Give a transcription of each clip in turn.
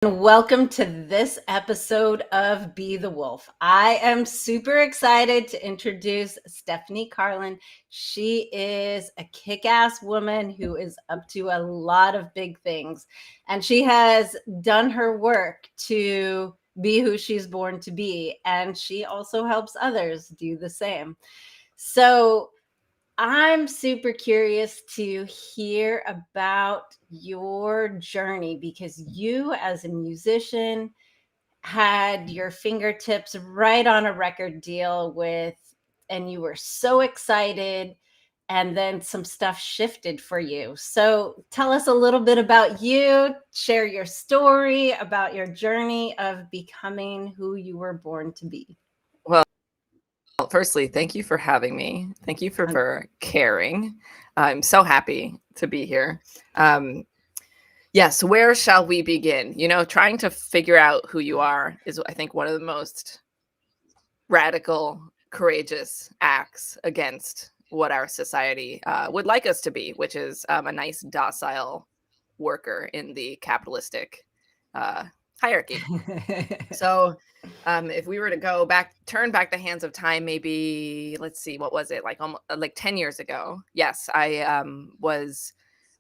Welcome to this episode of Be the Wolf. I am super excited to introduce Stephanie Carlin. She is a kick-ass woman who is up to a lot of big things, and she has done her work to be who she's born to be, and she also helps others do the same. So I'm super curious to hear about your journey because you, as a musician, had your fingertips right on a record deal and you were so excited, and then some stuff shifted for you. So tell us a little bit about you, share your story about your journey of becoming who you were born to be. Well, firstly, thank you for having me. Thank you for caring. I'm so happy to be here. Yes, where shall we begin? Trying to figure out who you are is, I think, one of the most radical, courageous acts against what our society would like us to be, which is a nice, docile worker in the capitalistic hierarchy. So if we were to turn back the hands of time, maybe, let's see, what was it? Like 10 years ago. Yes, I was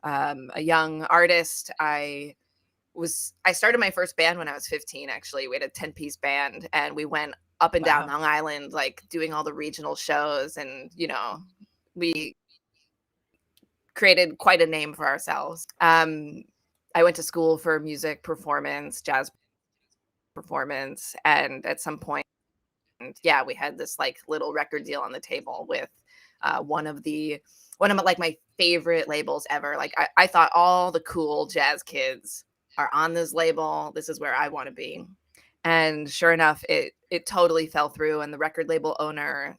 a young artist. I started my first band when I was 15, actually. We had a 10-piece band, and we went up and down Long Island, like doing all the regional shows. And, we created quite a name for ourselves. I went to school for music performance, jazz performance, and at some point, we had this like little record deal on the table with one of like my favorite labels ever. Like I thought all the cool jazz kids are on this label. This is where I want to be. And sure enough, it totally fell through. And the record label owner,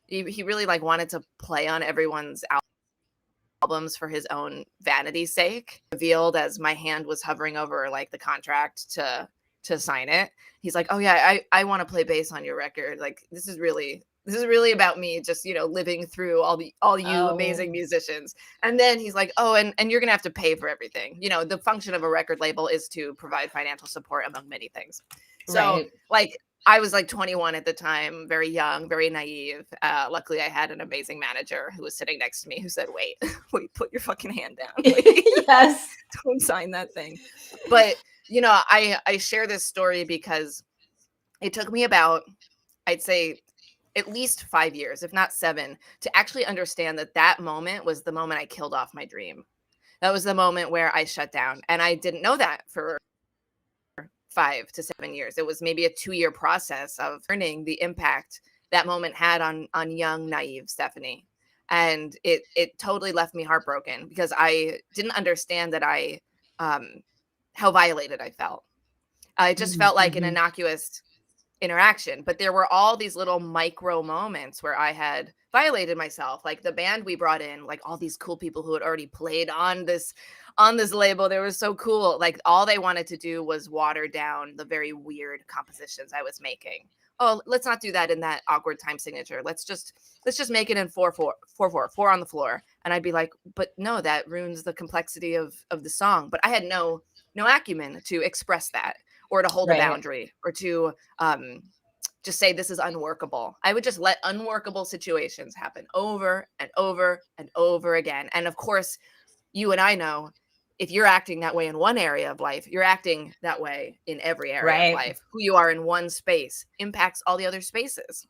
he really like wanted to play on everyone's albums for his own vanity's sake. Revealed as my hand was hovering over like the contract to sign it. He's like, "Oh yeah, I want to play bass on your record. Like this is really about me just, living through all you amazing musicians." And then he's like, "Oh, and you're going to have to pay for everything." The function of a record label is to provide financial support among many things. So like I was like 21 at the time, very young, very naive. Luckily, I had an amazing manager who was sitting next to me who said, wait, put your fucking hand down. Like, Yes. Don't sign that thing. But, I share this story because it took me about, I'd say, at least 5 years, if not 7, to actually understand that moment was the moment I killed off my dream. That was the moment where I shut down. And I didn't know that for 5 to 7 years. It was maybe a 2-year process of learning the impact that moment had on young, naive Stephanie. And it totally left me heartbroken because I didn't understand that how violated I felt. I just felt like an innocuous interaction, but there were all these little micro moments where I had violated myself. Like the band we brought in, like all these cool people who had already played on this label, they were so cool. Like all they wanted to do was water down the very weird compositions I was making. Oh, let's not do that in that awkward time signature. Let's just make it in 4/4, 4/4, 4 on the floor. And I'd be like, but no, that ruins the complexity of the song. But I had no acumen to express that, or to hold a boundary, or to just say this is unworkable. I would just let unworkable situations happen over and over and over again. And of course, you and I know, if you're acting that way in one area of life, you're acting that way in every area of life. Who you are in one space impacts all the other spaces.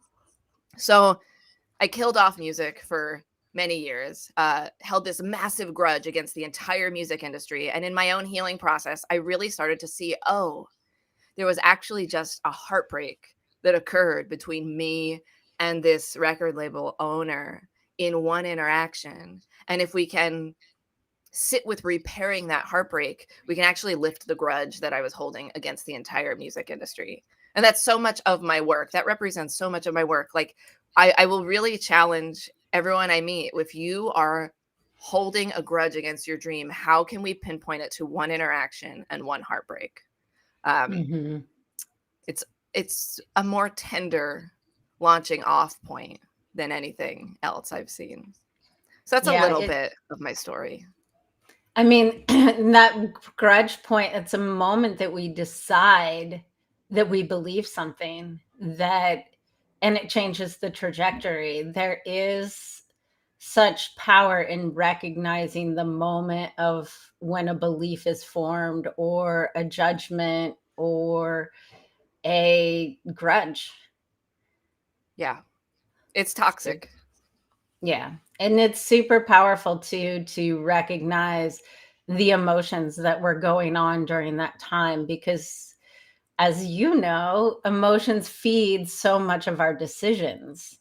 So I killed off music for many years, held this massive grudge against the entire music industry. And in my own healing process, I really started to see, there was actually just a heartbreak that occurred between me and this record label owner in one interaction. And if we can sit with repairing that heartbreak, we can actually lift the grudge that I was holding against the entire music industry. And that's so much of my work. That represents so much of my work. Like I will really challenge everyone I meet. If you are holding a grudge against your dream, how can we pinpoint it to one interaction and one heartbreak? It's a more tender launching off point than anything else I've seen. So that's a little bit of my story. I mean, that grudge point, it's a moment that we decide that we believe something that, and it changes the trajectory. There is such power in recognizing the moment of when a belief is formed or a judgment or a grudge. Yeah. It's toxic. Yeah. And it's super powerful too to recognize the emotions that were going on during that time because, as you know, emotions feed so much of our decisions.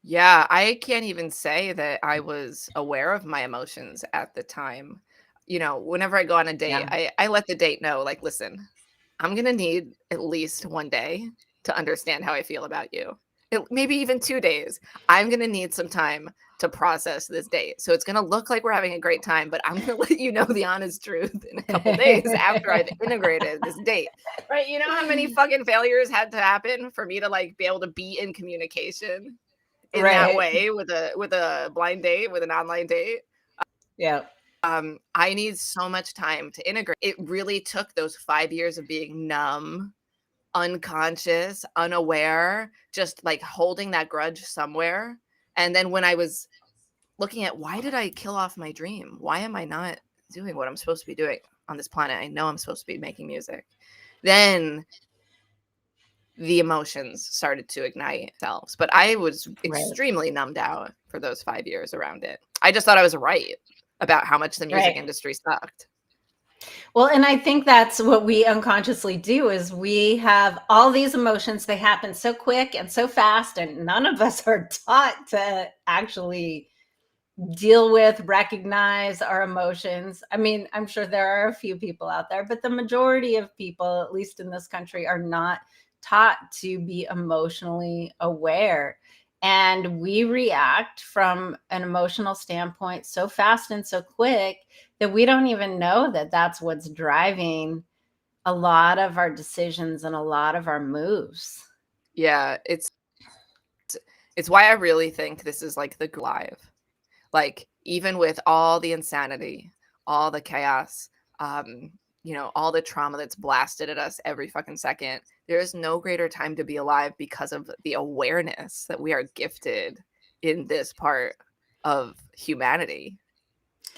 Yeah, I can't even say that I was aware of my emotions at the time. You know, whenever I go on a date, Yeah. I let the date know, like, listen, I'm gonna need at least 1 day to understand how I feel about you. Maybe even 2 days. I'm gonna need some time to process this date. So it's gonna look like we're having a great time, but I'm gonna let you know the honest truth in a couple days after I've integrated this date. Right? You know how many fucking failures had to happen for me to like be able to be in communication in that Right. way with a blind date, with an online date? Yeah. I need so much time to integrate. It really took those 5 years of being numb, unconscious, unaware, just, like, holding that grudge somewhere, and then when I was looking at, "Why did I kill off my dream? Why am I not doing what I'm supposed to be doing on this planet? I know I'm supposed to be making music." Then the emotions started to ignite themselves, but I was Right. extremely numbed out for those 5 years around it. I just thought I was right about how much the music Right. industry sucked. Well, and I think that's what we unconsciously do is we have all these emotions. They happen so quick and so fast, and none of us are taught to actually deal with, recognize our emotions. I mean, I'm sure there are a few people out there, but the majority of people, at least in this country, are not taught to be emotionally aware. And we react from an emotional standpoint so fast and so quick that we don't even know that that's what's driving a lot of our decisions and a lot of our moves. Yeah, it's why I really think this is like the live. Like, even with all the insanity, all the chaos, um, all the trauma that's blasted at us every fucking second, there is no greater time to be alive because of the awareness that we are gifted in this part of humanity.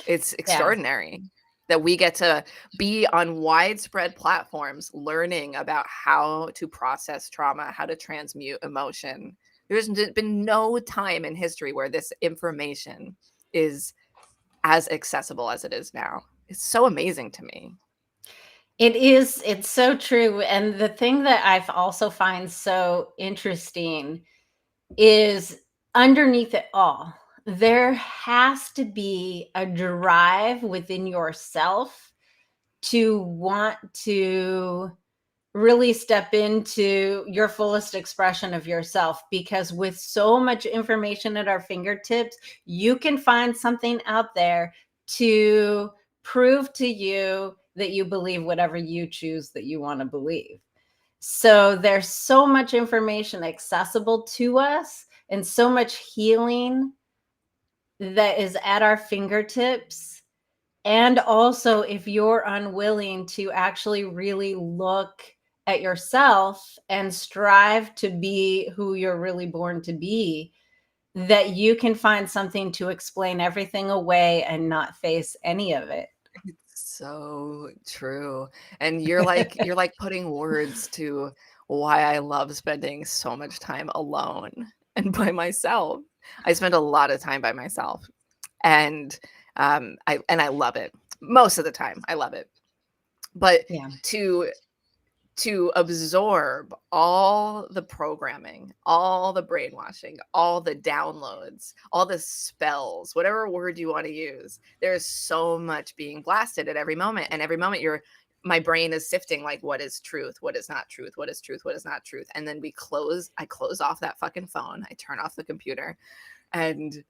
It's Yeah. extraordinary that we get to be on widespread platforms learning about how to process trauma, how to transmute emotion. Been no time in history where this information is as accessible as it is now. It's so amazing to me. It is, it's so true. And the thing that I've also find so interesting is underneath it all, there has to be a drive within yourself to want to really step into your fullest expression of yourself because with so much information at our fingertips, you can find something out there to prove to you that you believe whatever you choose that you want to believe. So there's so much information accessible to us and so much healing that is at our fingertips. And also, if you're unwilling to actually really look at yourself and strive to be who you're really born to be, that you can find something to explain everything away and not face any of it. So true. And you're like putting words to why I love spending so much time alone and by myself. I spend a lot of time by myself. And I love it. Most of the time, I love it. But Yeah. to absorb all the programming, all the brainwashing, all the downloads, all the spells, whatever word you want to use. There's so much being blasted at every moment. And every moment my brain is sifting like what is truth, what is not truth, what is truth, what is not truth. And then I close off that fucking phone, I turn off the computer and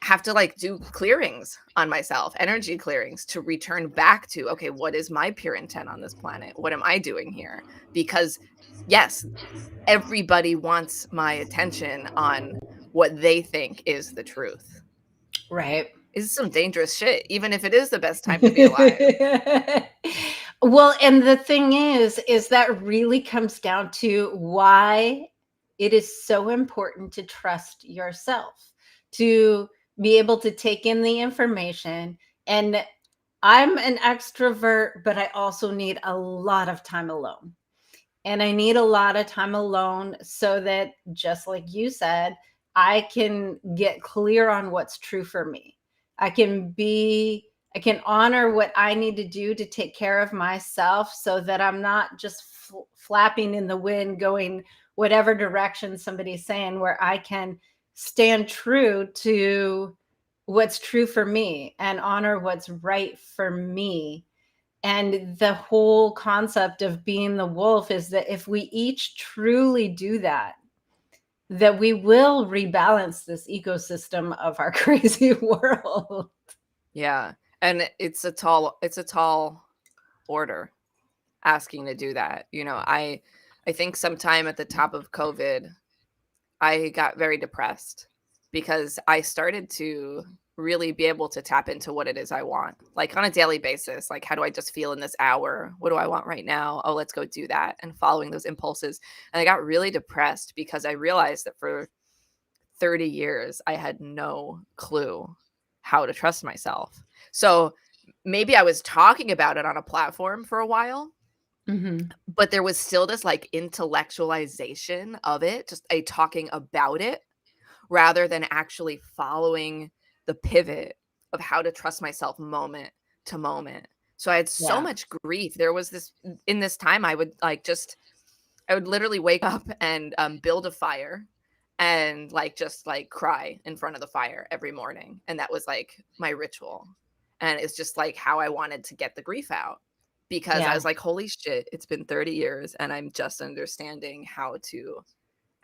have to like do clearings on myself, energy clearings to return back to, okay, what is my pure intent on this planet? What am I doing here? Because yes, everybody wants my attention on what they think is the truth. Right. is some dangerous shit, even if it is the best time to be alive. Well, and the thing is that really comes down to why it is so important to trust yourself, to be able to take in the information. And I'm an extrovert, but I also need a lot of time alone. And I need a lot of time alone so that, just like you said, I can get clear on what's true for me. I can be, I can honor what I need to do to take care of myself so that I'm not just flapping in the wind, going whatever direction somebody's saying, where I can stand true to what's true for me and honor what's right for me. And the whole concept of being the wolf is that if we each truly do that, that we will rebalance this ecosystem of our crazy world. Yeah. And it's a tall order asking to do that. I think sometime at the top of COVID, I got very depressed because I started to really be able to tap into what it is I want, like on a daily basis. Like, how do I just feel in this hour? What do I want right now? Oh, let's go do that. And following those impulses. And I got really depressed because I realized that for 30 years, I had no clue how to trust myself. So maybe I was talking about it on a platform for a while, Mm-hmm. but there was still this like intellectualization of it, just a talking about it rather than actually following the pivot of how to trust myself moment to moment. So I had so Yeah. much grief. There was this in this time I would I would literally wake up and build a fire and like just like cry in front of the fire every morning. And that was like my ritual. And it's just like how I wanted to get the grief out because I Yeah. was like, holy shit, it's been 30 years and I'm just understanding how to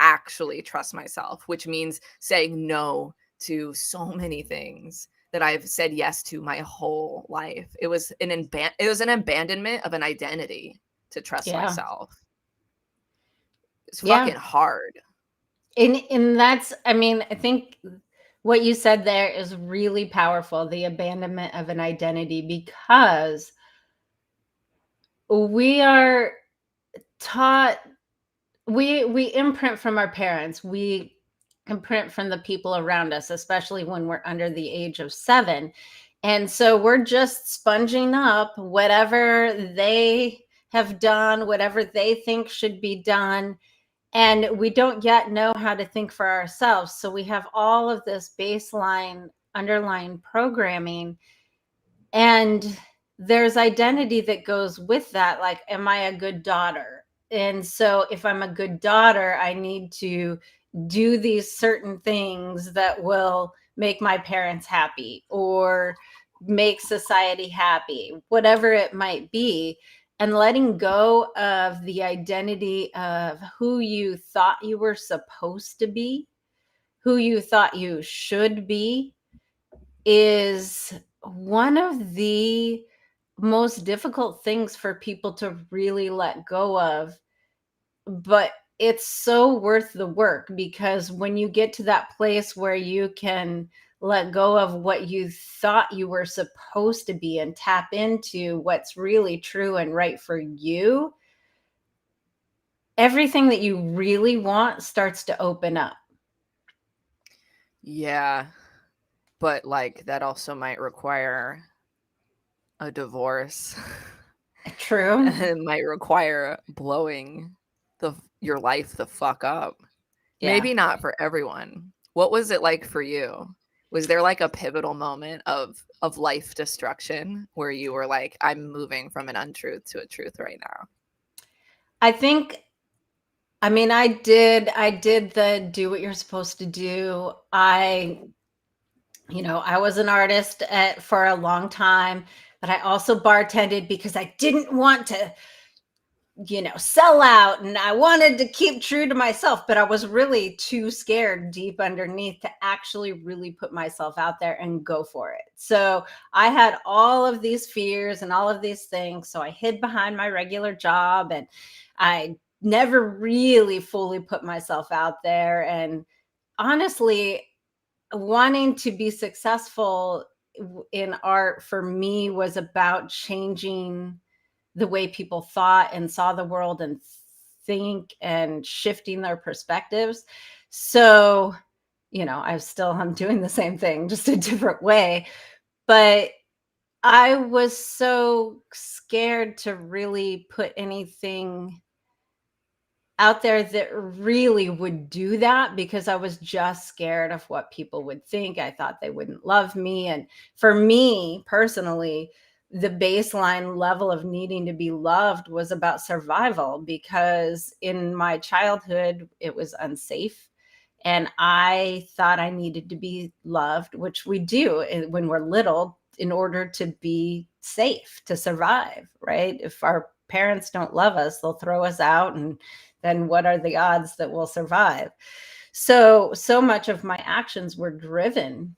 actually trust myself, which means saying no to so many things that I've said yes to my whole life. It was an abandonment of an identity to trust Yeah. myself. It's Yeah. fucking hard. And that's, I mean, I think what you said there is really powerful, the abandonment of an identity, because we are taught, we imprint from our parents, we imprint from the people around us, especially when we're under the age of 7. And so we're just sponging up whatever they have done, whatever they think should be done, and we don't yet know how to think for ourselves. So we have all of this baseline underlying programming, and there's identity that goes with that. Like, am I a good daughter? And so if I'm a good daughter, I need to do these certain things that will make my parents happy or make society happy, whatever it might be. And letting go of the identity of who you thought you were supposed to be, who you thought you should be, is one of the most difficult things for people to really let go of. But it's so worth the work, because when you get to that place where you can let go of what you thought you were supposed to be and tap into what's really true and right for you, everything that you really want starts to open up. Yeah. But like that also might require a divorce. True. And it might require blowing your life the fuck up. Yeah. Maybe not for everyone. What was it like for you? Was there like a pivotal moment of life destruction where you were like, I'm moving from an untruth to a truth right now? I think, I mean, I did the do what you're supposed to do. I was an artist for a long time, but I also bartended because I didn't want to, sell out, and I wanted to keep true to myself, but I was really too scared deep underneath to actually really put myself out there and go for it. So I had all of these fears and all of these things. So I hid behind my regular job, and I never really fully put myself out there. And honestly, wanting to be successful in art for me was about changing the way people thought and saw the world and think, and shifting their perspectives. So, I'm doing the same thing, just a different way. But I was so scared to really put anything out there that really would do that, because I was just scared of what people would think. I thought they wouldn't love me. And for me personally, the baseline level of needing to be loved was about survival, because in my childhood, it was unsafe. And I thought I needed to be loved, which we do when we're little, in order to be safe, to survive, right? If our parents don't love us, they'll throw us out, and then what are the odds that we'll survive? So much of my actions were driven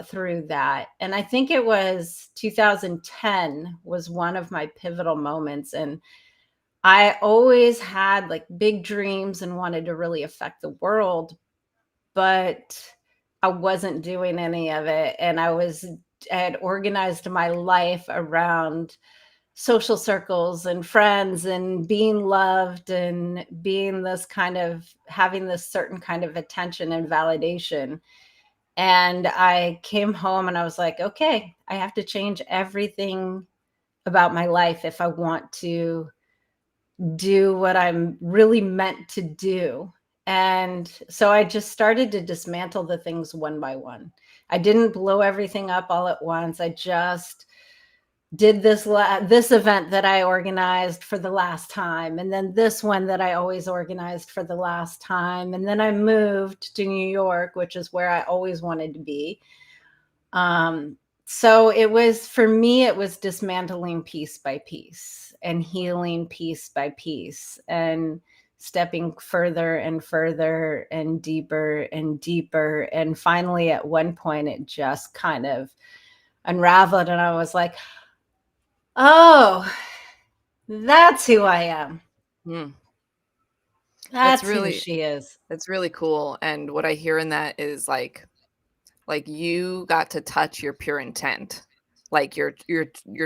through that. And I think it was 2010 was one of my pivotal moments. And I always had like big dreams and wanted to really affect the world, but I wasn't doing any of it. And I had organized my life around social circles and friends and being loved and being this kind of having this certain kind of attention and validation. And I came home and I was like, okay, I have to change everything about my life if I want to do what I'm really meant to do. And so I just started to dismantle the things one by one. I didn't blow everything up all at once. I just did this event that I organized for the last time, and then this one that I always organized for the last time, and then I moved to New York, which is where I always wanted to be. So it was, for me, it was dismantling piece by piece and healing piece by piece and stepping further and further and deeper and deeper. And finally, at one point, it just kind of unraveled, and I was like, oh, that's who I am. Mm. That's who she is. That's really cool. And what I hear in that is like you got to touch your pure intent, like your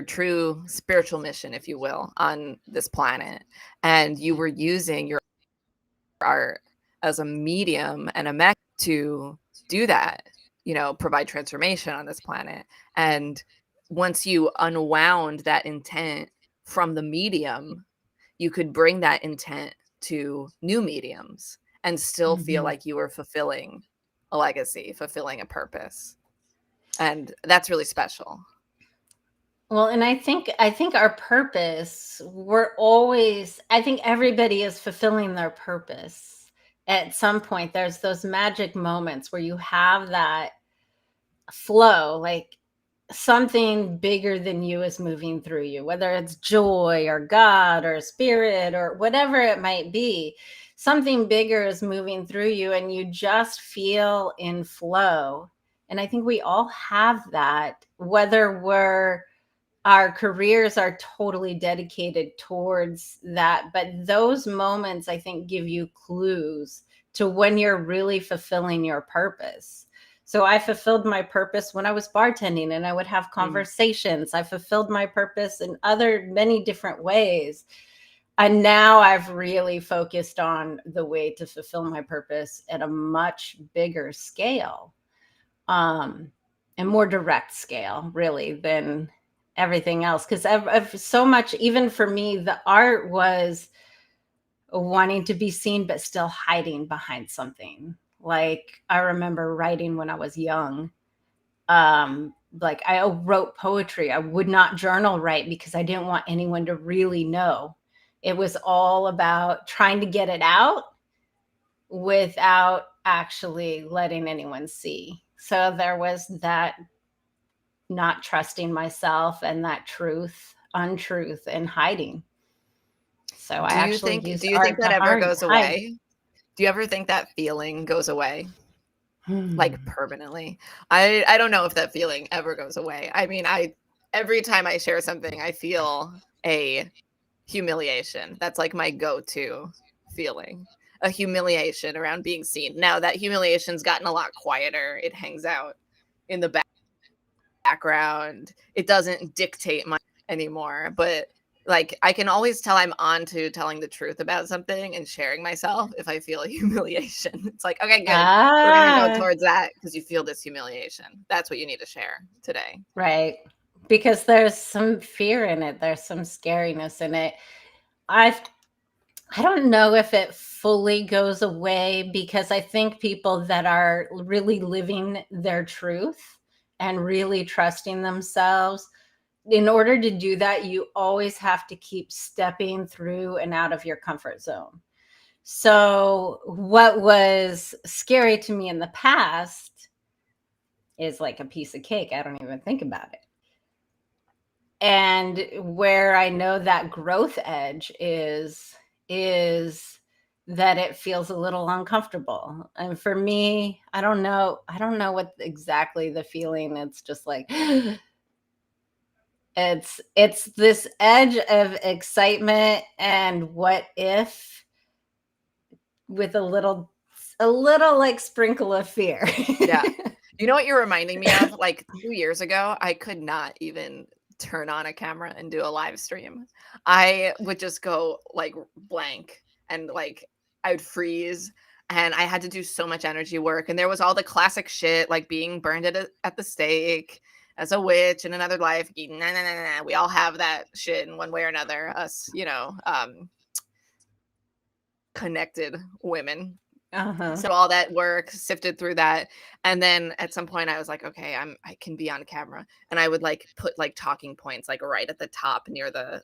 true spiritual mission, if you will, on this planet. And you were using your art as a medium and a mechanism to do that, provide transformation on this planet. And once you unwound that intent from the medium, you could bring that intent to new mediums and still feel like you were fulfilling a legacy, fulfilling a purpose. And that's really special. Well, and I think our purpose, I think everybody is fulfilling their purpose. At some point, there's those magic moments where you have that flow, like something bigger than you is moving through you, whether it's joy or God or spirit or whatever it might be. Something bigger is moving through you, and you just feel in flow. And I think we all have that, whether our careers are totally dedicated towards that. But those moments, I think, give you clues to when you're really fulfilling your purpose. So I fulfilled my purpose when I was bartending, and I would have conversations. I fulfilled my purpose in many different ways. And now I've really focused on the way to fulfill my purpose at a much bigger scale, and more direct scale, really, than everything else. Because I've so much, even for me, the art was wanting to be seen, but still hiding behind something. Like, I remember writing when I was young. Like, I wrote poetry. I would not journal write because I didn't want anyone to really know. It was all about trying to get it out without actually letting anyone see. So there was that not trusting myself, and that untruth, and hiding. So I actually used do you think art that to ever goes hide. away? Do you ever think that feeling goes away? Like permanently? I don't know if that feeling ever goes away. I mean, every time I share something, I feel a humiliation. That's like my go-to feeling. A humiliation around being seen. Now that humiliation's gotten a lot quieter. It hangs out in the back. background. It doesn't dictate my anymore, but like I can always tell I'm on to telling the truth about something and sharing myself if I feel humiliation. It's like, okay, good. We're going to go Ah, towards that because you feel this humiliation. That's what you need to share today. right. Because there's some fear in it. There's some scariness in it. I've I don't know if it fully goes away because I think people that are really living their truth and really trusting themselves, in order to do that, you always have to keep stepping through and out of your comfort zone. So, what was scary to me in the past is like a piece of cake. I don't even think about it. And where I know that growth edge is that it feels a little uncomfortable. And for me, I don't know what exactly the feeling. It's just like it's this edge of excitement and what if with a little like sprinkle of fear. Yeah. You know what you're reminding me of? Like 2 years ago, I could not even turn on a camera and do a live stream. I would just go like blank and like I would freeze and I had to do so much energy work. And there was all the classic shit like being burned at the stake as a witch in another life. Nah, nah, nah, nah. We all have that shit in one way or another. Us, connected women. Uh-huh. So all that work, sifted through that, and then at some point I was like, "Okay, I can be on camera." And I would, like, put, like, talking points, like, right at the top near the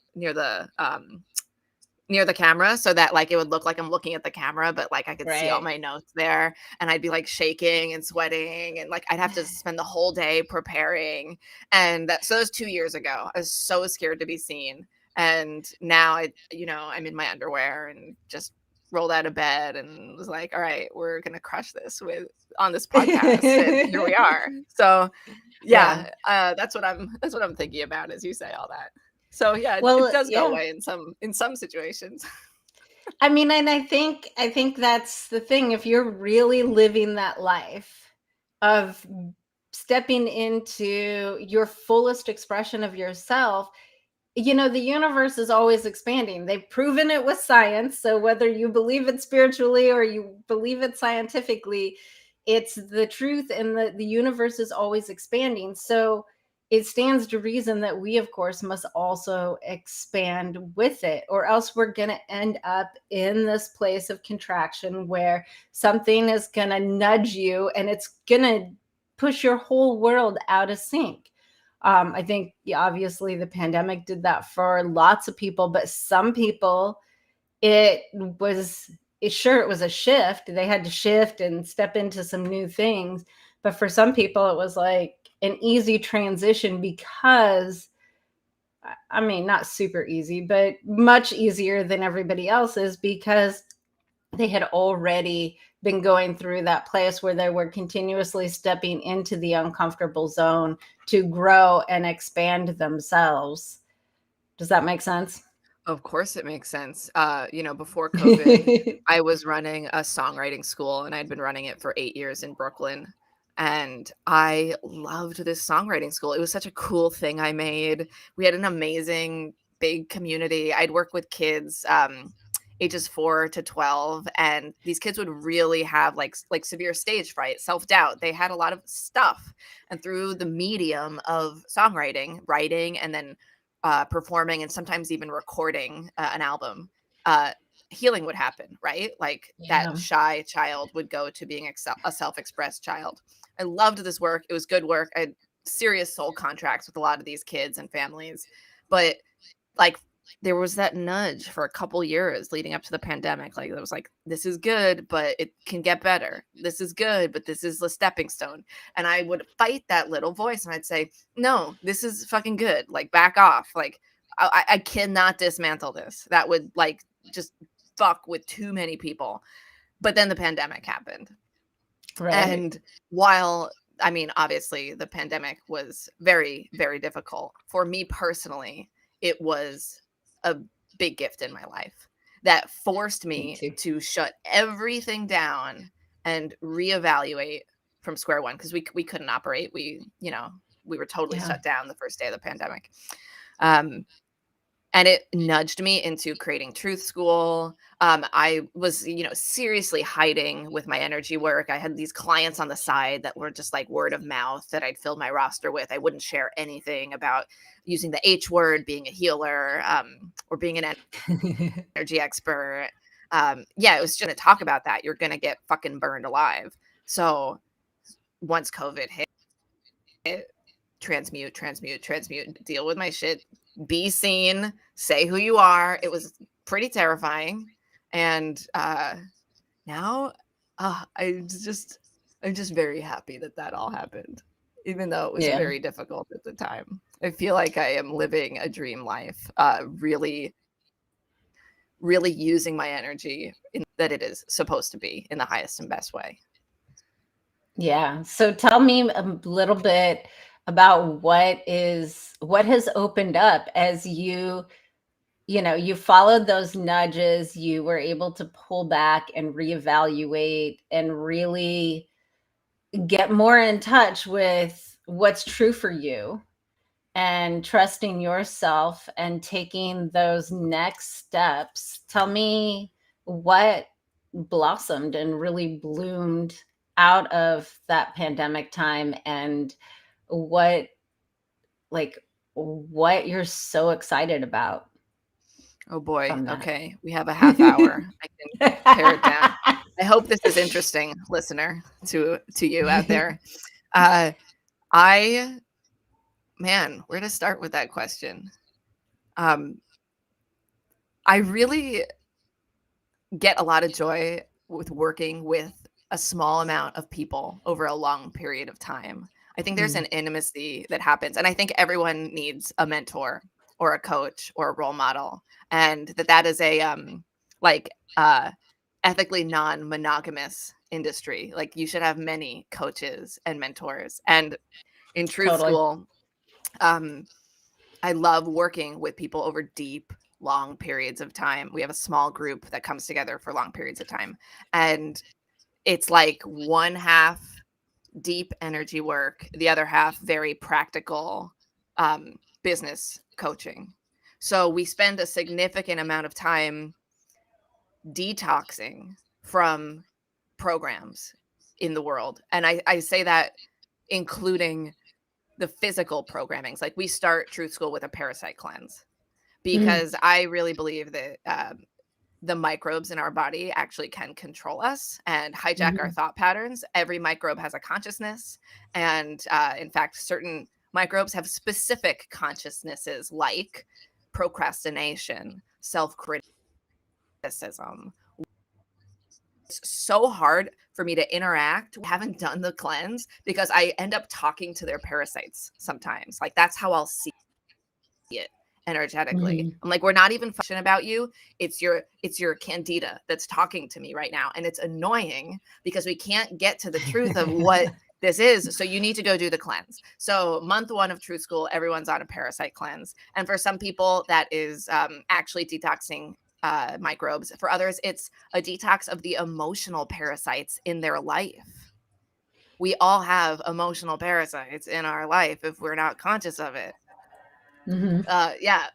camera so that, like, it would look like I'm looking at the camera, but, like, I could see all Right. my notes there, and I'd be, like, shaking and sweating, and, like, I'd have to spend the whole day preparing, and that was 2 years ago. I was so scared to be seen, and now I'm in my underwear and just rolled out of bed and was like, "All right, we're gonna crush this with on this podcast," and here we are. So, Yeah. yeah, that's what I'm thinking about as you say all that. So, yeah, it Well, does go yeah. away in some situations. I mean, and I think that's the thing. If you're really living that life of stepping into your fullest expression of yourself, the universe is always expanding. They've proven it with science. So whether you believe it spiritually or you believe it scientifically, it's the truth, and the universe is always expanding. So it stands to reason that we, of course, must also expand with it, or else we're going to end up in this place of contraction where something is going to nudge you and it's going to push your whole world out of sync. I think, yeah, obviously the pandemic did that for lots of people, but some people, it was it was a shift. They had to shift and step into some new things. But for some people, it was like an easy transition because, I mean, not super easy, but much easier than everybody else's because they had already been going through that place where they were continuously stepping into the uncomfortable zone to grow and expand themselves. Does that make sense? Of course it makes sense. Before COVID, I was running a songwriting school, and I'd been running it for 8 years in Brooklyn, and I loved this songwriting school. It was such a cool thing I made. We had an amazing big community. I'd work with kids, ages 4 to 12, and these kids would really have, like, severe stage fright, self-doubt. They had a lot of stuff, and through the medium of songwriting, writing, and then performing and sometimes even recording an album, uh, healing would happen, right? Like that Yeah. shy child would go to being a self-expressed child. I loved this work. It was good work. I had serious soul contracts with a lot of these kids and families, but like there was that nudge for a couple years leading up to the pandemic. Like it was like, this is good, but it can get better. This is good, but this is the stepping stone. And I would fight that little voice and I'd say, no, this is fucking good. Like back off. Like I cannot dismantle this. That would like just fuck with too many people. But then the pandemic happened. Right. And while I mean, obviously, the pandemic was very, very difficult. For me personally, it was a big gift in my life that forced Me me too. to shut everything down and reevaluate from square one because we couldn't operate. We we were totally Yeah. shut down the first day of the pandemic. And it nudged me into creating Truth School. I was, seriously hiding with my energy work. I had these clients on the side that were just like word of mouth that I'd filled my roster with. I wouldn't share anything about using the H word, being a healer, or being an energy expert. It was just going to talk about that. You're going to get fucking burned alive. So once COVID hit, transmute, deal with my shit, be seen, say who you are. It was pretty terrifying. And now I'm just very happy that all happened, even though it was Yeah. very difficult at the time. I feel like I am living a dream life, really, really using my energy in that it is supposed to be in the highest and best way. Yeah. So tell me a little bit about what has opened up as you followed those nudges, you were able to pull back and reevaluate and really get more in touch with what's true for you and trusting yourself and taking those next steps. Tell me what blossomed and really bloomed out of that pandemic time, and what what you're so excited about Oh boy. from that. Okay. We have a half hour. I can pare it down. I hope this is interesting, listener, to you out there. I Man, where to start with that question? I really get a lot of joy with working with a small amount of people over a long period of time. I think there's Mm, an intimacy that happens, and I think everyone needs a mentor or a coach or a role model, and that is a like ethically non-monogamous industry. Like, you should have many coaches and mentors. And in Truth totally. School, I love working with people over deep, long periods of time. We have a small group that comes together for long periods of time. And it's like one half deep energy work, the other half very practical business coaching. So we spend a significant amount of time detoxing from programs in the world. And I say that including the physical programmings. Like, we start Truth School with a parasite cleanse, Mm, because I really believe that the microbes in our body actually can control us and hijack our mhm. thought patterns. Every microbe has a consciousness. And in fact, certain microbes have specific consciousnesses, like procrastination, self criticism. It's so hard for me to interact. I haven't done the cleanse because I end up talking to their parasites sometimes. Like, that's how I'll see it energetically. Mhm. I'm like, we're not even fucking about you. It's your candida that's talking to me right now. And it's annoying because we can't get to the truth of what this is. So you need to go do the cleanse. So month 1 of Truth School, everyone's on a parasite cleanse. And for some people, that is actually detoxing microbes. For others, it's a detox of the emotional parasites in their life. We all have emotional parasites in our life if we're not conscious of it. Mhm.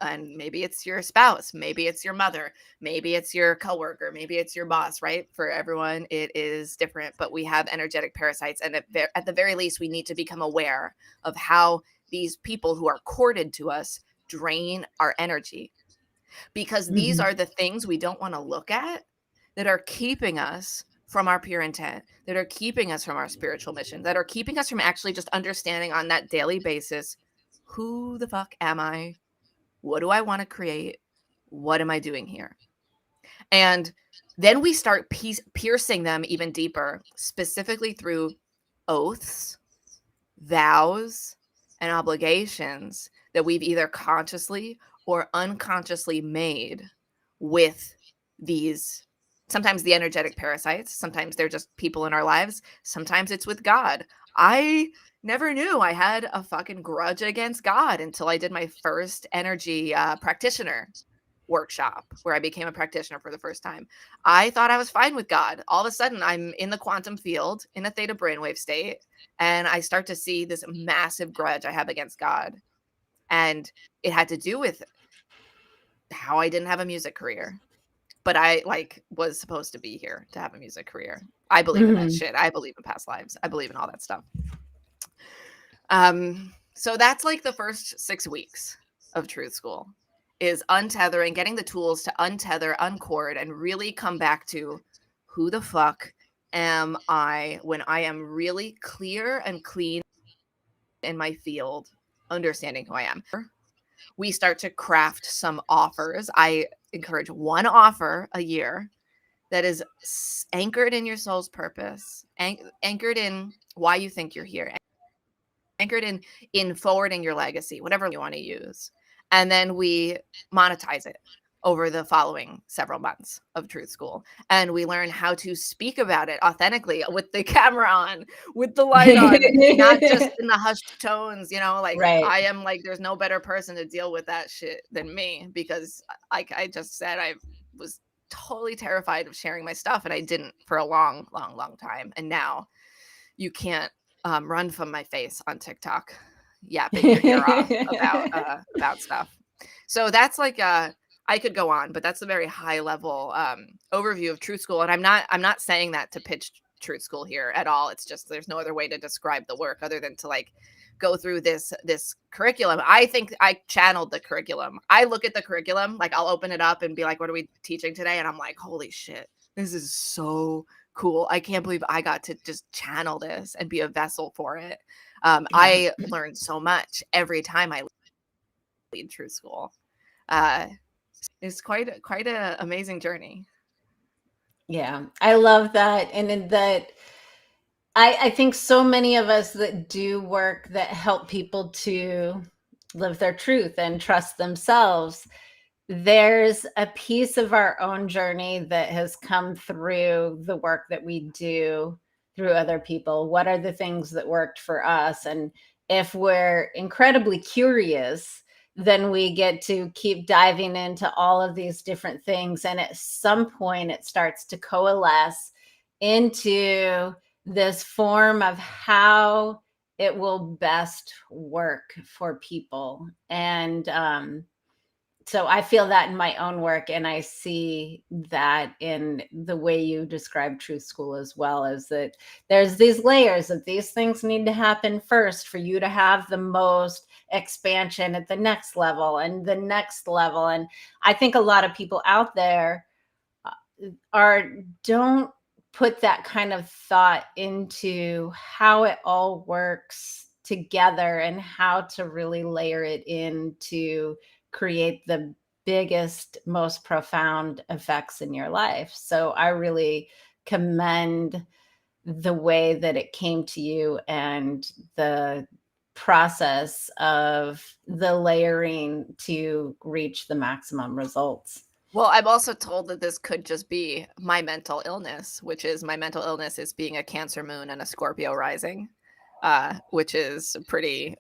And maybe it's your spouse, maybe it's your mother, maybe it's your coworker, maybe it's your boss, right? For everyone, it is different, but we have energetic parasites. And at the very least, we need to become aware of how these people who are courted to us drain our energy, because these Mhm. are the things we don't want to look at that are keeping us from our pure intent, that are keeping us from our spiritual mission, that are keeping us from actually just understanding on that daily basis, who the fuck am I? What do I want to create? What am I doing here? And then we start piercing them even deeper, specifically through oaths, vows, and obligations that we've either consciously or unconsciously made with these. Sometimes the energetic parasites, sometimes they're just people in our lives, sometimes it's with God. I never knew I had a fucking grudge against God until I did my first energy practitioner workshop where I became a practitioner for the first time, I thought I was fine with God. All of a sudden, I'm in the quantum field in a theta brainwave state, and I start to see this massive grudge I have against God. And it had to do with how I didn't have a music career. But I was supposed to be here to have a music career. I believe in that shit. I believe in past lives. I believe in all that stuff. So that's like the first 6 weeks of Truth School is untethering, getting the tools to untether, uncord, and really come back to who the fuck am I when I am really clear and clean in my field, understanding who I am. We start to craft some offers. I encourage one offer a year that is anchored in your soul's purpose, anchored in why you think you're here, anchored in forwarding your legacy, whatever you want to use. And then we monetize it over the following several months of Truth School. And we learn how to speak about it authentically with the camera on, with the light on, not just in the hushed tones, Right. I am there's no better person to deal with that shit than me, because like I just said, I was totally terrified of sharing my stuff, and I didn't for a long time. And now you can't run from my face on TikTok, yapping your ear off about stuff. So that's I could go on, but that's a very high level overview of Truth School. And I'm not saying that to pitch Truth School here at all. It's just there's no other way to describe the work other than to go through this curriculum. I think I channeled the curriculum. I look at the curriculum, I'll open it up and be like, what are we teaching today? And I'm like, holy shit, this is so cool. I can't believe I got to just channel this and be a vessel for it. I learned so much every time I lead Truth School. It's quite a amazing journey. Yeah, I love that. And that I think so many of us that do work that help people to live their truth and trust themselves, there's a piece of our own journey that has come through the work that we do through other people. What are the things that worked for us? And if we're incredibly curious, then we get to keep diving into all of these different things. And at some point, it starts to coalesce into this form of how it will best work for people. And so I feel that in my own work, and I see that in the way you describe Truth School as well, is that there's these layers of these things need to happen first for you to have the most expansion at the next level and the next level. And I think a lot of people out there don't put that kind of thought into how it all works together and how to really layer it in to create the biggest, most profound effects in your life. So I really commend the way that it came to you and the process of the layering to reach the maximum results. Well, I'm also told that this could just be my mental illness, which is my mental illness is being a Cancer moon and a Scorpio rising, which is a pretty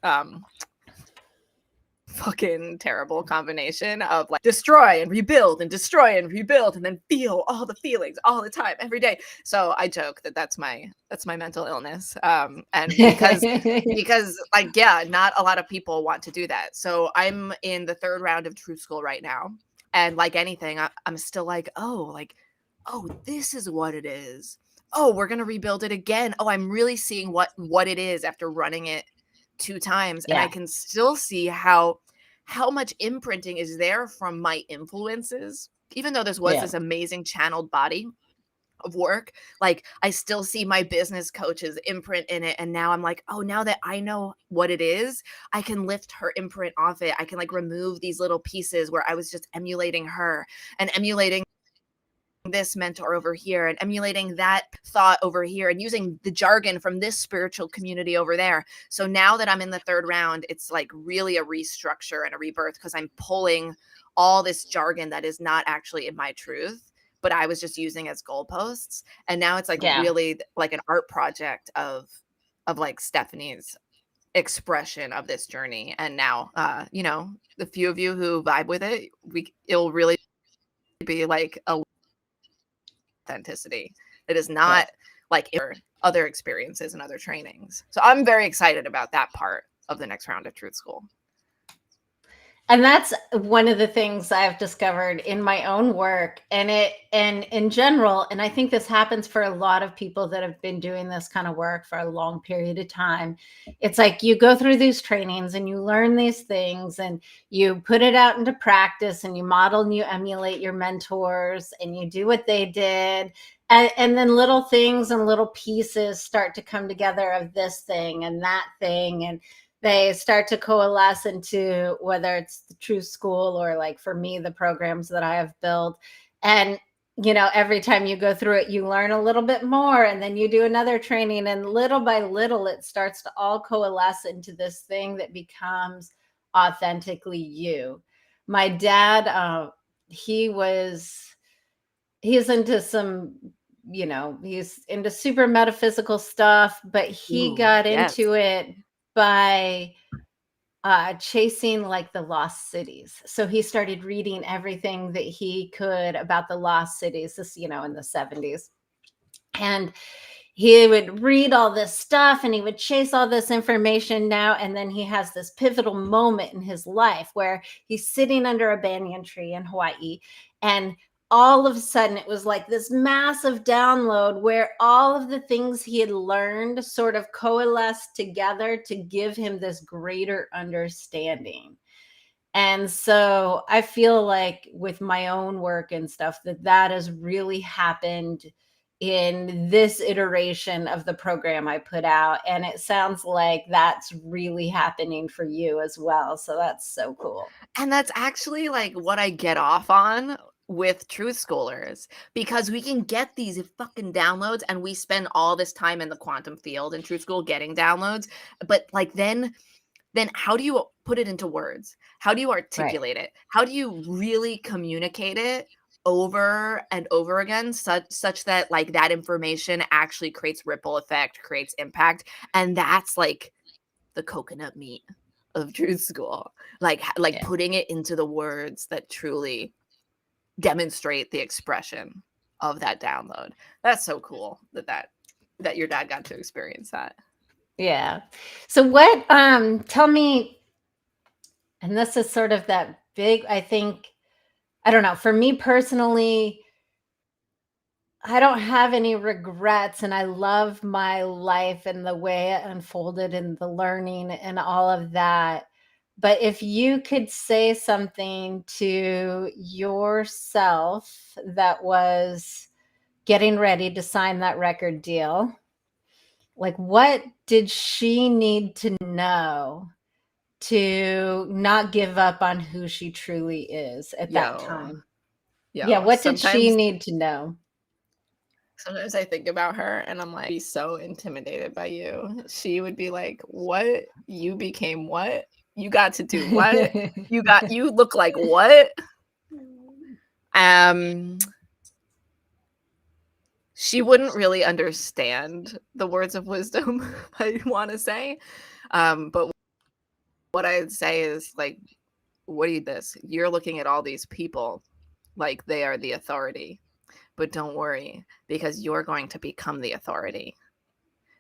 fucking terrible combination of destroy and rebuild and destroy and rebuild and then feel all the feelings all the time every day. So I joke that that's my mental illness, and because not a lot of people want to do that. So I'm in the 3rd round of Truth School right now, and like anything, I'm still oh, this is what it is. Oh, we're gonna rebuild it again. Oh, I'm really seeing what it is after running it 2 times. And I can still see how much imprinting is there from my influences, even though this was this amazing channeled body of work. I still see my business coach's imprint in it. And now I'm oh, now that I know what it is, I can lift her imprint off it. I can remove these little pieces where I was just emulating her and emulating this mentor over here and emulating that thought over here and using the jargon from this spiritual community over there. So now that I'm in the 3rd round, it's really a restructure and a rebirth, because I'm pulling all this jargon that is not actually in my truth, but I was just using as goalposts. And now it's really an art project of Stephanie's expression of this journey. And now, the few of you who vibe with it, it'll really be like a authenticity that is Right. not like other experiences and other trainings. So I'm very excited about that part of the next round of Truth School. And that's one of the things I've discovered in my own work and in general. And I think this happens for a lot of people that have been doing this kind of work for a long period of time. It's like you go through these trainings and you learn these things and you put it out into practice and you model and you emulate your mentors and you do what they did. And then little things and little pieces start to come together of this thing and that thing. And they start to coalesce into whether it's the True School or, like, for me, the programs that I have built. And, every time you go through it, you learn a little bit more and then you do another training. And little by little, it starts to all coalesce into this thing that becomes authentically you. My dad, he's into some, he's into super metaphysical stuff, but he Ooh, got yes. into it by chasing like the lost cities. So he started reading everything that he could about the lost cities, this, in the 70s. And he would read all this stuff and he would chase all this information now. And then he has this pivotal moment in his life where he's sitting under a banyan tree in Hawaii. And all of a sudden, it was like this massive download where all of the things he had learned sort of coalesced together to give him this greater understanding. And so I feel like with my own work and stuff, that has really happened in this iteration of the program I put out. And it sounds like that's really happening for you as well. So that's so cool. And that's actually like what I get off on with Truth Schoolers, because we can get these fucking downloads and we spend all this time in the quantum field in Truth School getting downloads. But like then how do you put it into words? How do you articulate it? How do you really communicate it over and over again such that like that information actually creates ripple effect, creates impact? And that's like the coconut meat of Truth School. Like Yeah. putting it into the words that truly demonstrate the expression of that download. That's so cool that your dad got to experience that. Yeah. So what, tell me, and this is sort of that big, I think, I don't know, for me personally, I don't have any regrets and I love my life and the way it unfolded and the learning and all of that. But if you could say something to yourself that was getting ready to sign that record deal, like what did she need to know to not give up on who she truly is at that time? Yeah, what did she need to know? Sometimes I think about her and I'm like, be so intimidated by you. She would be like, what? You became what? You got to do what? You look like what? She wouldn't really understand the words of wisdom, I want to say. But what I'd say is like, what do you this? You're looking at all these people like they are the authority. But don't worry, because you're going to become the authority.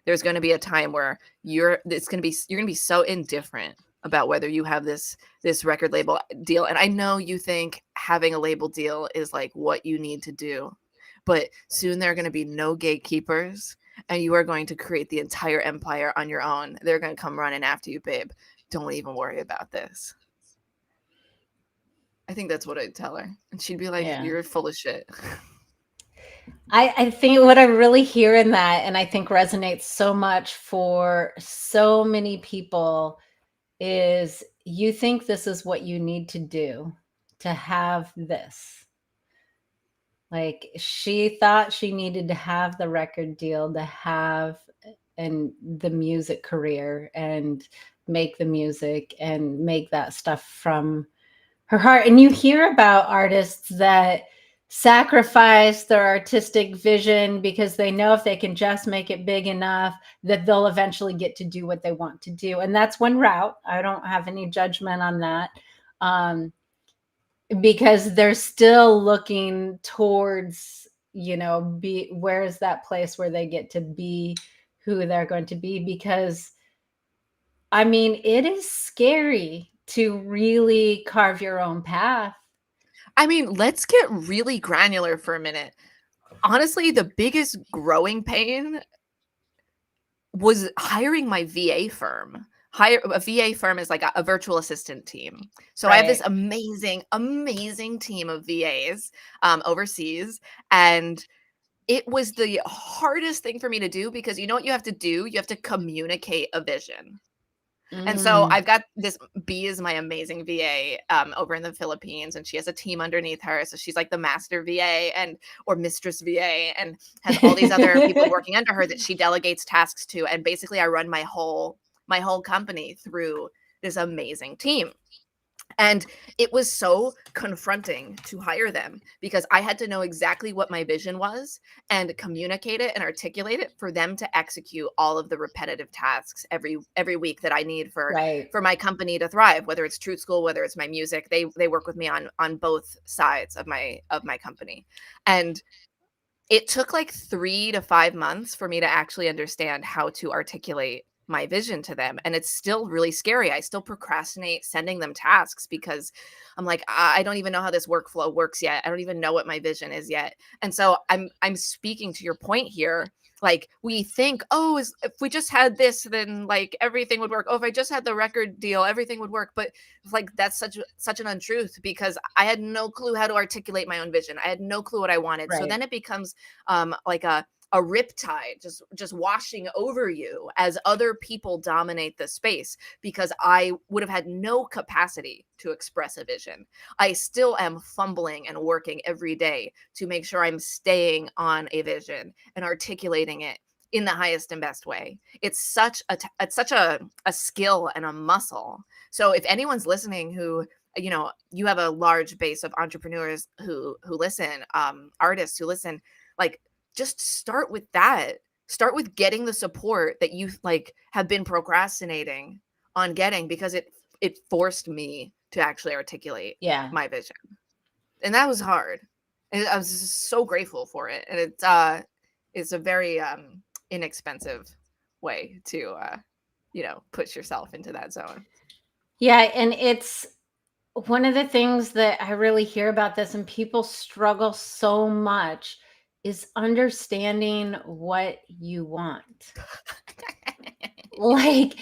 There's going to be a time where you're going to be so indifferent about whether you have this record label deal. And I know you think having a label deal is like what you need to do, but soon there are going to be no gatekeepers and you are going to create the entire empire on your own. They're going to come running after you, babe. Don't even worry about this. I think that's what I'd tell her. And she'd be like, you're full of shit. I think what I really hear in that, and I think resonates so much for so many people, is you think this is what you need to do to have this. Like she thought she needed to have the record deal to have and the music career and make the music and make that stuff from her heart. And you hear about artists that sacrifice their artistic vision because they know if they can just make it big enough that they'll eventually get to do what they want to do. And that's one route. I don't have any judgment on that. because they're still looking towards, be where's that place where they get to be who they're going to be. Because I mean, it is scary to really carve your own path. I mean, let's get really granular for a minute. Honestly, the biggest growing pain was hiring my VA firm. Hire a VA firm is like a virtual assistant team. So I have this Right. amazing, amazing team of VAs overseas, and it was the hardest thing for me to do because you know what you have to do? You have to communicate a vision. And so Mm, I've got this B is my amazing VA over in the Philippines, and she has a team underneath her. So she's like the master VA and or mistress VA, and has all these other people working under her that she delegates tasks to. And basically, I run my whole company through this amazing team. And it was so confronting to hire them because I had to know exactly what my vision was and communicate it and articulate it for them to execute all of the repetitive tasks every week that I need for right. for my company to thrive, whether it's Truth School, whether it's my music. They work with me on both sides of my company. And it took like 3 to 5 months for me to actually understand how to articulate my vision to them, and it's still really scary. I still procrastinate sending them tasks because I'm like, I don't even know how this workflow works yet. I don't even know what my vision is yet." And so I'm speaking to your point here. Like, we think, "Oh, if we just had this, then, like, everything would work. Oh, if I just had the record deal, everything would work." But, like, that's such an untruth because I had no clue how to articulate my own vision. I had no clue what I wanted. So Right. then it becomes like a riptide just washing over you as other people dominate the space because I would have had no capacity to express a vision. I still am fumbling and working every day to make sure I'm staying on a vision and articulating it in the highest and best way. It's such a skill and a muscle. So if anyone's listening who, you have a large base of entrepreneurs who listen, artists who listen, like, just start with that. Start with getting the support that you like have been procrastinating on getting because it forced me to actually articulate Yeah. my vision. And that was hard. And I was just so grateful for it. And it's a very inexpensive way to push yourself into that zone. Yeah. And it's one of the things that I really hear about this, and people struggle so much, is understanding what you want. Like,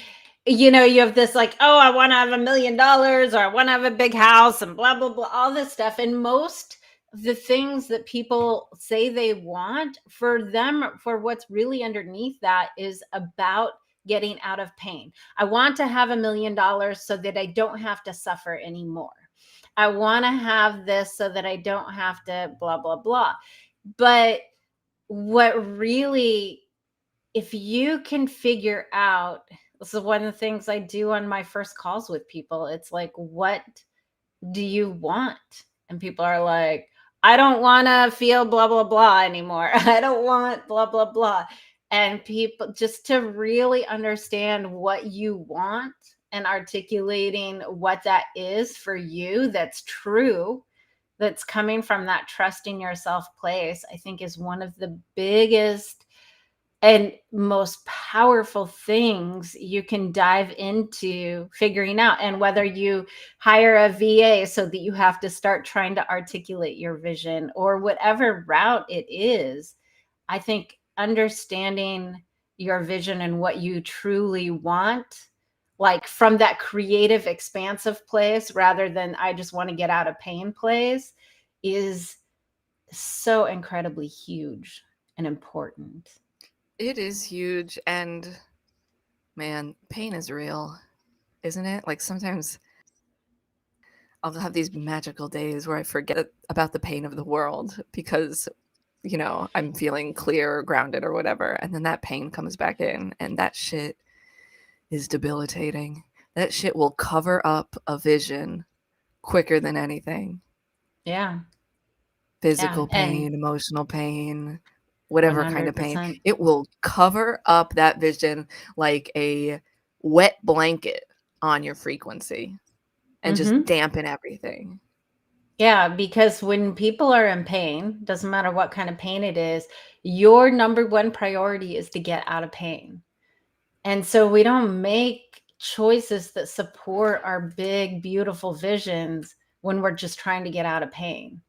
you have this like, oh, I want to have $1 million, or I want to have a big house, and blah, blah, blah, all this stuff. And most of the things that people say they want, for them, for what's really underneath that, is about getting out of pain. I want to have $1 million so that I don't have to suffer anymore. I want to have this so that I don't have to blah, blah, blah. But what really, if you can figure out, this is one of the things I do on my first calls with people. It's like, what do you want? And people are like, I don't want to feel blah, blah, blah anymore. I don't want blah, blah, blah. And people, just to really understand what you want and articulating what that is for you, that's true, that's coming from that trusting yourself place, I think is one of the biggest and most powerful things you can dive into figuring out. And whether you hire a VA so that you have to start trying to articulate your vision, or whatever route it is, I think understanding your vision and what you truly want, like from that creative, expansive place rather than I just want to get out of pain place, is so incredibly huge and important. It is huge, and man, pain is real, isn't it? Like, sometimes I'll have these magical days where I forget about the pain of the world because, I'm feeling clear or grounded or whatever. And then that pain comes back in, and that shit is debilitating. That shit will cover up a vision quicker than anything. Yeah. Yeah. Physical And pain, emotional pain, whatever kind of pain. 100%. It will cover up that vision like a wet blanket on your frequency and just Mhm. dampen everything. Yeah, because when people are in pain, doesn't matter what kind of pain it is, your number one priority is to get out of pain. And so we don't make choices that support our big, beautiful visions when we're just trying to get out of pain.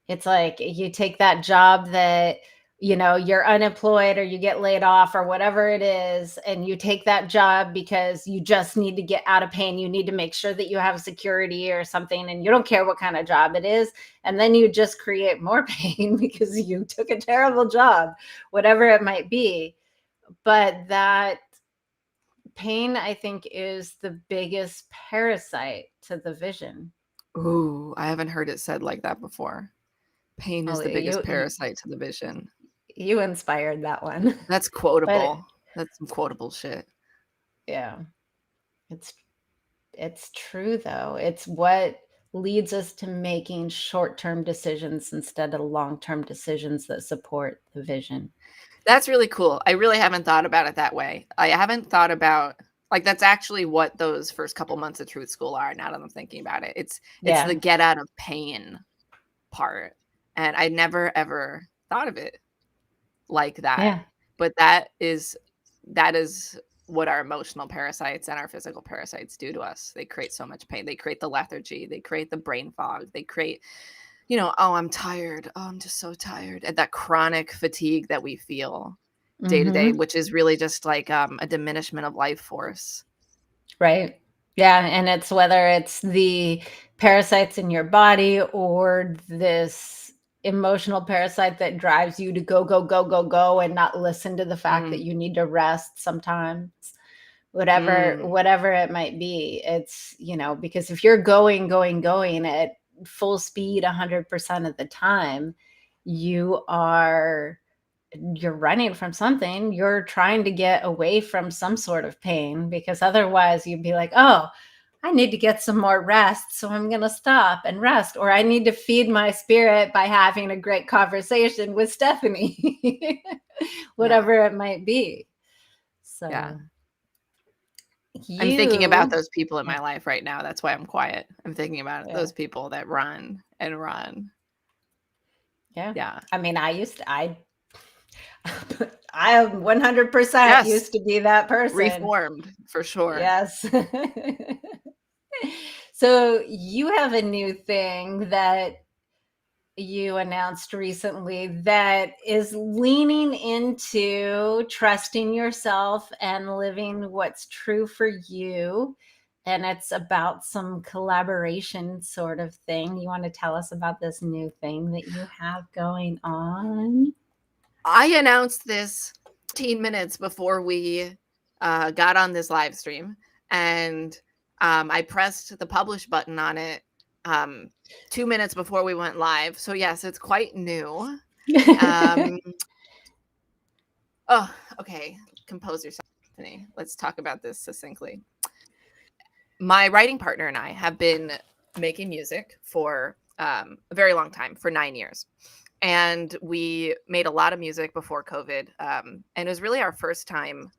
It's like you take that job that, you're unemployed or you get laid off or whatever it is, and you take that job because you just need to get out of pain. You need to make sure that you have security or something, and you don't care what kind of job it is. And then you just create more pain because you took a terrible job, whatever it might be. But that pain, I think, is the biggest parasite to the vision. Ooh, I haven't heard it said like that before. Pain is Oh, the biggest you parasite to the vision. you inspired that one. That's But quotable. That's some quotable shit. yeah, it's it's true though. It's what leads us to making short-term decisions instead of long-term decisions that support the vision. That's really cool. I really haven't thought about it that way. I haven't thought about like that's actually what those first couple months of truth school are now that I'm thinking about it. It's the Yeah. get out of pain part. And I never ever thought of it like that. Yeah. But that is what our emotional parasites and our physical parasites do to us. They create so much pain. They create the lethargy, they create the brain fog, they create, oh, I'm tired. Oh, I'm just so tired. And that chronic fatigue that we feel day to day, Mhm. which is really just like a diminishment of life force. Right. Yeah, and it's whether it's the parasites in your body or this emotional parasite that drives you to go, go, go, go, go and not listen to the fact that Mm, you need to rest sometimes. Whatever mm, whatever it might be. It's, because if you're going, going, going at full speed 100% of the time, you are you're running from something. You're trying to get away from some sort of pain because otherwise you'd be like, oh, I need to get some more rest. So I'm going to stop and rest. Or I need to feed my spirit by having a great conversation with Stephanie, yeah, whatever it might be. yeah. So I'm thinking about you, those people in yeah, my life right now. That's why I'm quiet. I'm thinking about yeah, those people that run and run. yeah. Yeah. I mean, I 100% Yes. used to be that person. Reformed for sure. Yes. So you have a new thing that you announced recently that is leaning into trusting yourself and living what's true for you. And it's about some collaboration sort of thing. You want to tell us about this new thing that you have going on? I announced this 15 minutes before we got on this live stream, and I pressed the publish button on it 2 minutes before we went live. So yes, it's quite new. Um, oh, okay. Compose yourself, Tiffany. Let's talk about this succinctly. My writing partner and I have been making music for a very long time, for 9 years. And we made a lot of music before COVID. And it was really our first time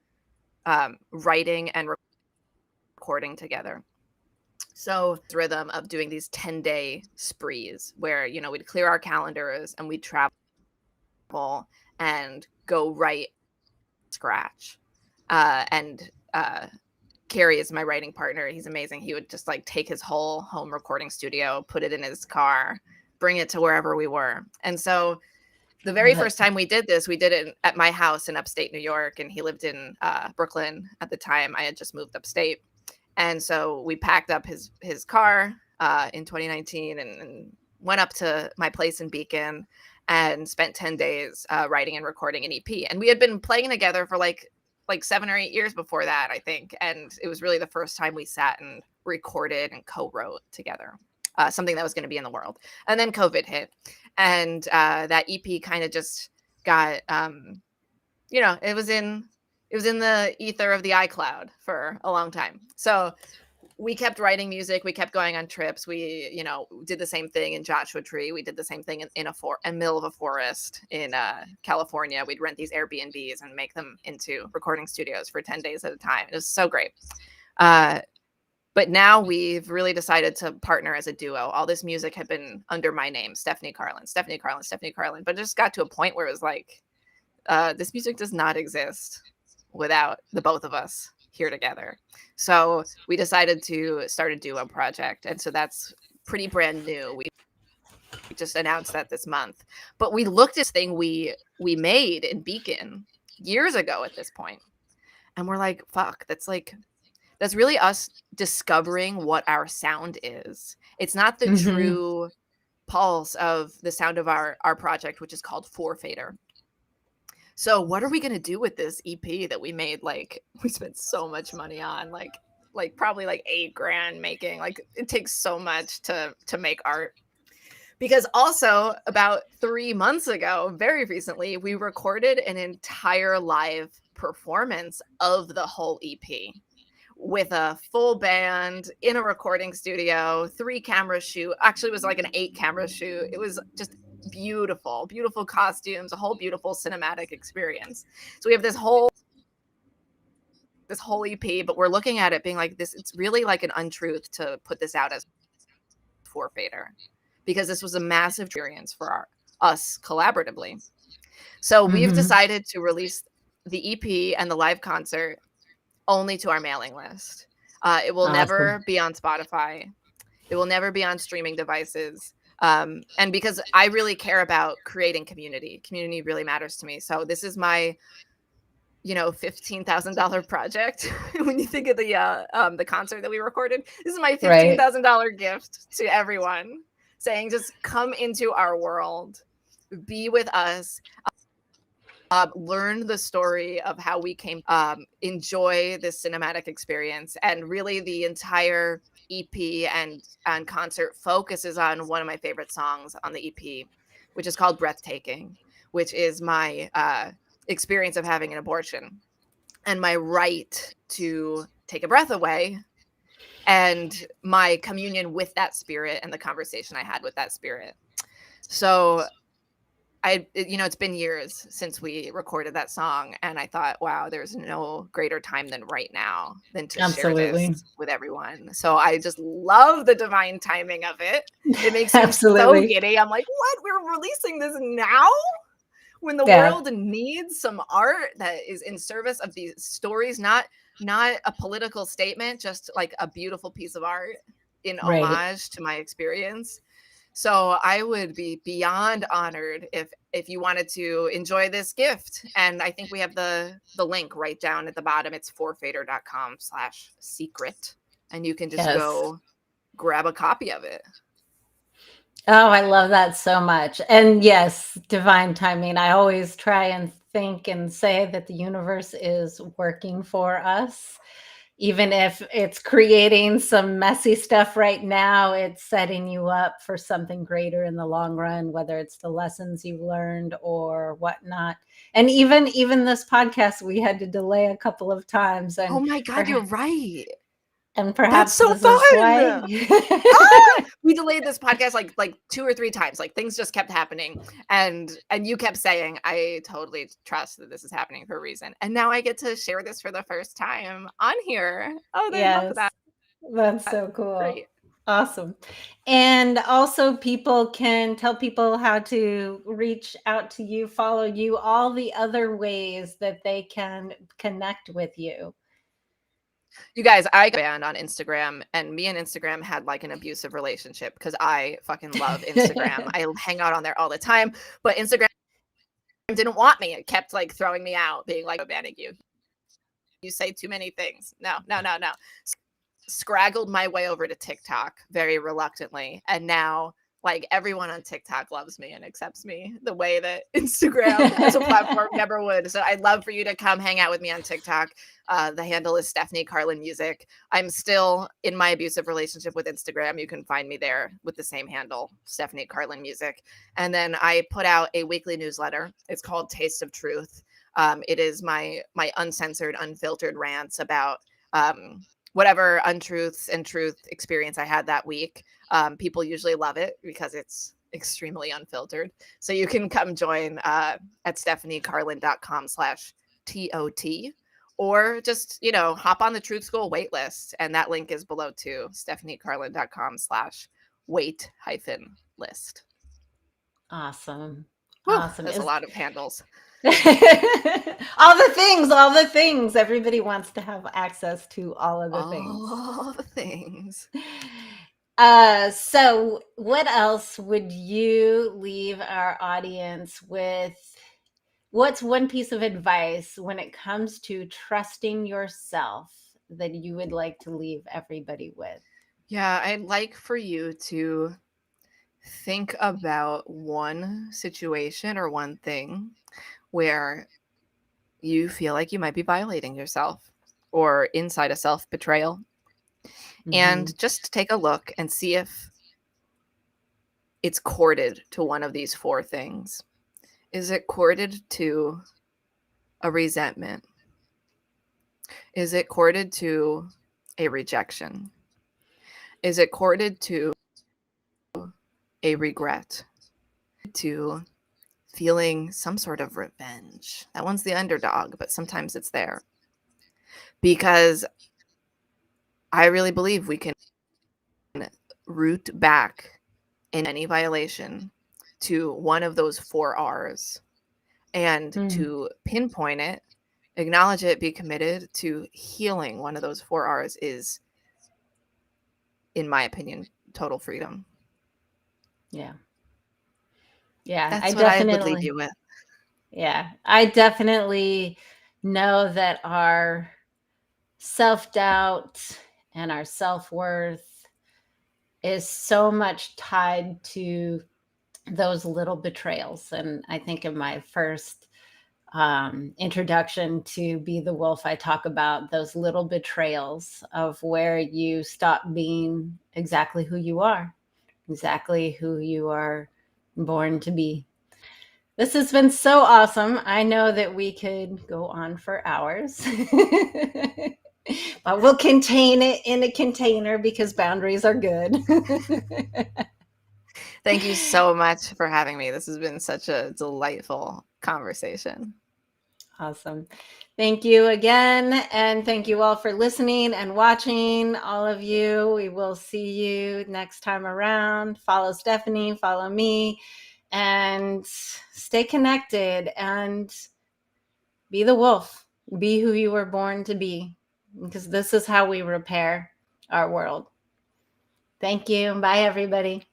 writing and recording together. So, this rhythm of doing these 10-day sprees where, we'd clear our calendars and we'd travel and go write scratch. And Carrie is my writing partner. He's amazing. He would just like take his whole home recording studio, put it in his car, bring it to wherever we were. And so the very first time we did this, we did it at my house in upstate New York, and he lived in Brooklyn at the time. I had just moved upstate, and so we packed up his car in 2019 and went up to my place in Beacon and spent 10 days writing and recording an EP. And we had been playing together for like 7 or 8 years before that, I think. And it was really the first time we sat and recorded and co-wrote together. Something that was going to be in the world. And then COVID hit, and that EP kind of just got, it was in the ether of the iCloud for a long time. So we kept writing music. We kept going on trips. We, did the same thing in Joshua Tree. We did the same thing in a middle of a forest in California. We'd rent these Airbnbs and make them into recording studios for 10 days at a time. It was so great. But now we've really decided to partner as a duo. All this music had been under my name, Stephanie Carlin, Stephanie Carlin, Stephanie Carlin. But it just got to a point where it was like, this music does not exist without the both of us here together. So we decided to start a duo project. And so that's pretty brand new. We just announced that this month. But we looked at this thing we made in Beacon years ago at this point, and we're like, fuck, that's really us discovering what our sound is. It's not the true pulse of the sound of our project, which is called Four Fader. So what are we going to do with this EP that we made? Like, we spent so much money on, like probably like $8,000 making. Like, it takes so much to make art. Because also about 3 months ago, very recently, we recorded an entire live performance of the whole EP with a full band in a recording studio, 3 camera shoot. Actually, it was like an 8 camera shoot. It was just beautiful, beautiful costumes, a whole beautiful cinematic experience. So we have this whole EP, but we're looking at it being like this. It's really like an untruth to put this out as Four Fader, because this was a massive experience for us collaboratively. So we've decided to release the EP and the live concert only to our mailing list. It will never be on Spotify. It will never be on streaming devices. And because I really care about creating community really matters to me. So this is my, $15,000 project. When you think of the concert that we recorded, this is my $15,000 gift to everyone, saying just come into our world, be with us, learn the story of how we came, enjoy this cinematic experience. And really the entire EP and concert focuses on one of my favorite songs on the EP, which is called Breathtaking, which is my experience of having an abortion and my right to take a breath away, and my communion with that spirit and the conversation I had with that spirit. So it's been years since we recorded that song, and I thought, wow, there's no greater time than right now than to share this with everyone. So I just love the divine timing of it. It makes me so giddy. I'm like, what? We're releasing this now? When the world needs some art that is in service of these stories, not a political statement, just like a beautiful piece of art in homage to my experience. So I would be beyond honored if you wanted to enjoy this gift. And I think we have the link right down at the bottom. It's fourfader.com/secret. And you can just go grab a copy of it. Oh, I love that so much. And yes, divine timing. I always try and think and say that the universe is working for us. Even if it's creating some messy stuff right now, it's setting you up for something greater in the long run, whether it's the lessons you've learned or whatnot. And even this podcast, we had to delay a couple of times. And oh my God, you're right. And perhaps that's so this fun. Is why. We delayed this podcast like 2 or 3 times. Like, things just kept happening, and you kept saying, I totally trust that this is happening for a reason. And now I get to share this for the first time on here. Oh, they love that. That's so cool. Great. Awesome. And also, people can tell people how to reach out to you, follow you, all the other ways that they can connect with you. You guys, I got banned on Instagram, and me and Instagram had like an abusive relationship because I fucking love Instagram. I hang out on there all the time, but Instagram didn't want me. It kept like throwing me out, being like, banning you. You say too many things. No. Scraggled my way over to TikTok very reluctantly, and now like everyone on TikTok loves me and accepts me the way that Instagram as a platform never would. So I'd love for you to come hang out with me on TikTok. The handle is Stephanie Carlin Music. I'm still in my abusive relationship with Instagram. You can find me there with the same handle, Stephanie Carlin Music. And then I put out a weekly newsletter. It's called Taste of Truth. It is my uncensored, unfiltered rants about whatever untruths and truth experience I had that week. People usually love it because it's extremely unfiltered. So you can come join at stephaniecarlin.com/TOT, or just, hop on the Truth School wait list. And that link is below too, stephaniecarlin.com/wait-list. Awesome. Whew, Awesome. that's a lot of handles. All the things. Everybody wants to have access to all of the things. All the things. So what else would you leave our audience with? What's one piece of advice when it comes to trusting yourself that you would like to leave everybody with? Yeah, I'd like for you to think about one situation or one thing where you feel like you might be violating yourself or inside a self betrayal. And just take a look and see if it's corded to one of these four things. Is it corded to a resentment? Is it corded to a rejection? Is it corded to a regret? To feeling some sort of revenge? That one's the underdog, but sometimes it's there. Because I really believe we can root back in any violation to one of those 4 R's, and to pinpoint it, acknowledge it, be committed to healing one of those 4 R's is, in my opinion, total freedom. Yeah. Yeah, That's what I would leave you with. Yeah, I definitely know that our self-doubt and our self-worth is so much tied to those little betrayals. And I think in my first introduction to Be the Wolf, I talk about those little betrayals of where you stop being exactly who you are born to be. This has been so awesome. I know that we could go on for hours, but we'll contain it in a container because boundaries are good. Thank you so much for having me. This has been such a delightful conversation. Awesome. Thank you again. And thank you all for listening and watching. All of you, we will see you next time around. Follow Stephanie, follow me, and stay connected and be the wolf. Be who you were born to be, because this is how we repair our world. Thank you. Bye, everybody.